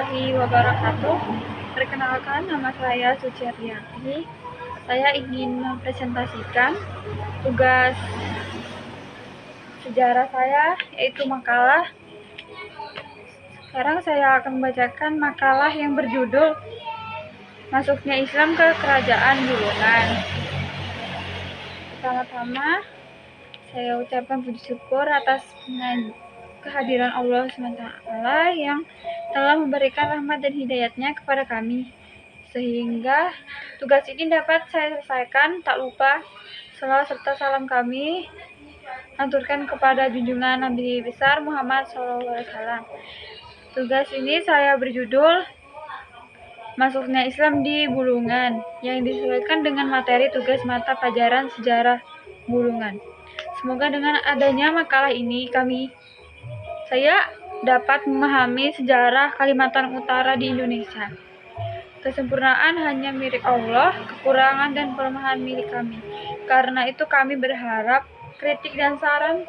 warahmatullahi wabarakatuh. Perkenalkan, nama saya Suciaryati. Saya ingin mempresentasikan tugas sejarah saya, yaitu makalah. Sekarang saya akan membacakan makalah yang berjudul Masuknya Islam ke Kerajaan Bulungan. Pertama-tama, saya ucapkan puji syukur atas kehadiran Allah SWT yang telah memberikan rahmat dan hidayatnya kepada kami, sehingga tugas ini dapat saya selesaikan. Tak lupa selawat serta salam kami aturkan kepada junjungan Nabi besar Muhammad SAW. Tugas ini saya berjudul Masuknya Islam di Bulungan, yang disesuaikan dengan materi tugas mata pelajaran sejarah Bulungan. Semoga dengan adanya makalah ini saya dapat memahami sejarah Kalimantan Utara di Indonesia. Kesempurnaan hanya milik Allah, kekurangan dan kelemahan milik kami. Karena itu kami berharap kritik dan saran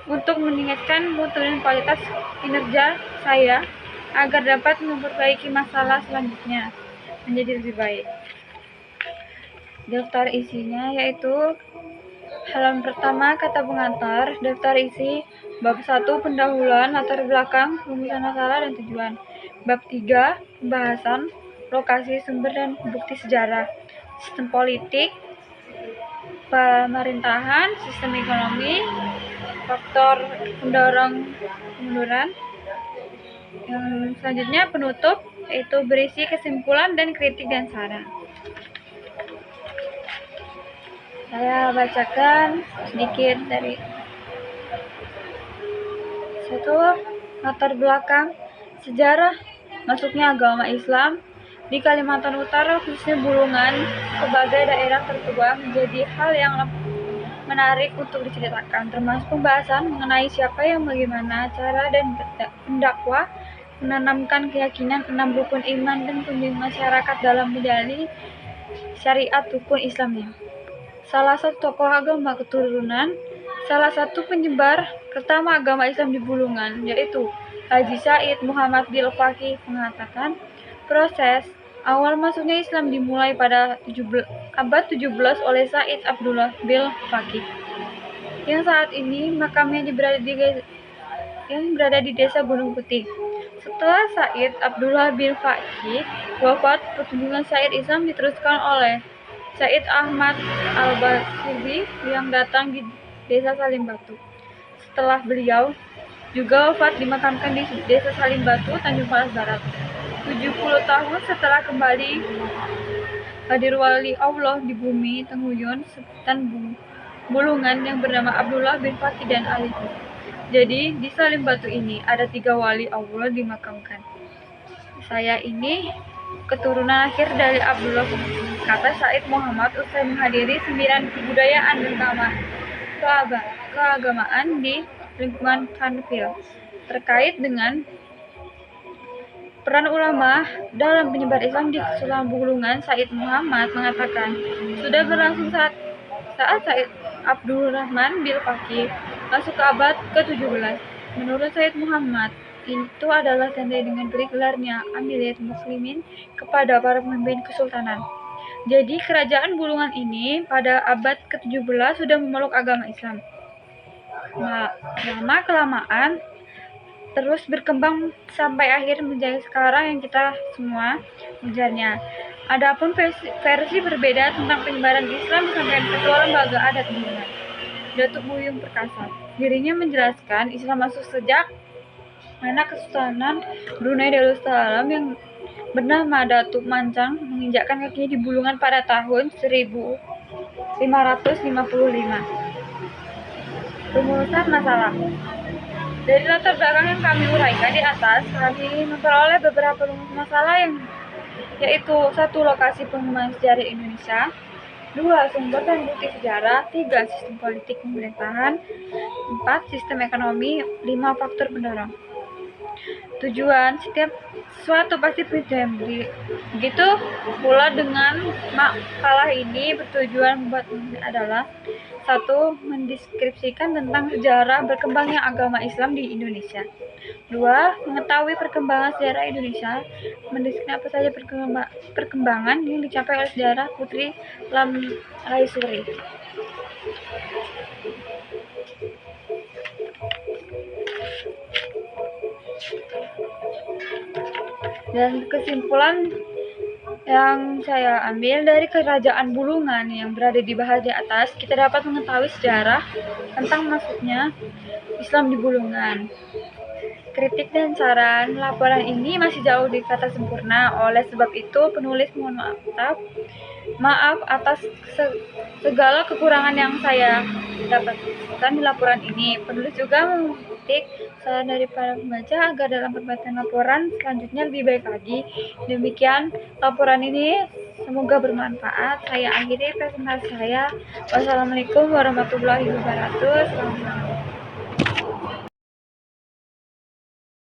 untuk meningkatkan mutu dan kualitas kinerja saya agar dapat memperbaiki masalah selanjutnya menjadi lebih baik. Daftar isinya yaitu halaman pertama, kata pengantar. Daftar isi bab 1, pendahuluan, latar belakang, rumusan masalah dan tujuan. Bab 3, pembahasan, lokasi, sumber dan bukti sejarah. Sistem politik, pemerintahan, sistem ekonomi, faktor pendorong kemunduran. Yang selanjutnya penutup, yaitu berisi kesimpulan dan kritik dan saran. Saya bacakan sedikit dari satu. Latar belakang sejarah masuknya agama Islam di Kalimantan Utara, khususnya Bulungan, sebagai daerah tertua, menjadi hal yang menarik untuk diceritakan, termasuk pembahasan mengenai siapa yang bagaimana cara dan pendakwah menanamkan keyakinan 6 rukun iman dan kunjung masyarakat dalam menjalani syariat rukun Islamnya. Salah satu tokoh agama keturunan, salah satu penyebar pertama agama Islam di Bulungan, yaitu Haji Said Muhammad bil Faqih, mengatakan proses awal masuknya Islam dimulai pada abad 17 oleh Said Abdullah bil Faqih, yang saat ini makamnya berada di desa Gunung Putih. Setelah Said Abdullah bin Faqih wafat, pertunjukan Said Islam diteruskan oleh Said Ahmad Al-Basri yang datang di desa Salim Batu. Setelah beliau juga wafat, dimakamkan di desa Salim Batu, Tanjung Palas Barat. 70 tahun setelah kembali hadir wali Allah di bumi Tenghuyun dan Bulungan yang bernama Abdullah bin Faqih dan Ali. Jadi di Salim Batu ini ada 3 wali Allah dimakamkan. Saya ini keturunan akhir dari Abdullah, kata Said Muhammad usai menghadiri sembilan kebudayaan dan keagamaan di lingkungan Kanfil. Terkait dengan peran ulama dalam penyebar Islam di Kesultanan Bulungan, Said Muhammad mengatakan sudah berlangsung saat Said Abdurrahman bin Faqih masuk ke abad ke-17. Menurut Said Muhammad, itu adalah tanda dengan beri gelarnya Amirul Muslimin kepada para pemimpin kesultanan. Jadi kerajaan Bulungan ini pada abad ke-17 sudah memeluk agama Islam. Lama-kelamaan terus berkembang sampai akhir menjadi sekarang yang kita semua ujarnya. Adapun versi berbeda tentang penyebaran Islam disampaikan Ketua Lembaga Adat Bulungan, Datuk Buyung Perkasa. Dirinya menjelaskan Islam masuk sejak mana Kesultanan Brunei Darussalam yang bernama Datuk Mancang menginjakkan kakinya di Bulungan pada tahun 1555. Rumusan masalah. Dari latar belakang yang kami uraikan di atas, kami memperoleh beberapa rumus masalah yaitu 1. Lokasi pengembangan sejarah Indonesia, 2. Sumber dan bukti sejarah, 3. Sistem politik pemerintahan, 4. Sistem ekonomi, 5. Faktor pendorong. Tujuan setiap sesuatu pasti bertujuan. Begitu pula dengan makalah ini bertujuan membuat adalah satu, mendeskripsikan tentang sejarah berkembangnya agama Islam di Indonesia. 2. Mengetahui perkembangan sejarah Indonesia, mendeskripsikan apa saja perkembangan yang dicapai oleh sejarah Putri Lamraisuri. Dan kesimpulan yang saya ambil dari Kerajaan Bulungan yang berada di bahas di atas, kita dapat mengetahui sejarah tentang masuknya Islam di Bulungan. Kritik dan saran laporan ini masih jauh dari kata sempurna. Oleh sebab itu, penulis mohon maaf atas segala kekurangan yang saya dapatkan di laporan ini. Penulis juga memetik saran dari para pembaca agar dalam pembuatan laporan selanjutnya lebih baik lagi. Demikian laporan ini, semoga bermanfaat. Saya akhiri presentasi saya. Wassalamualaikum warahmatullahi wabarakatuh. Selamat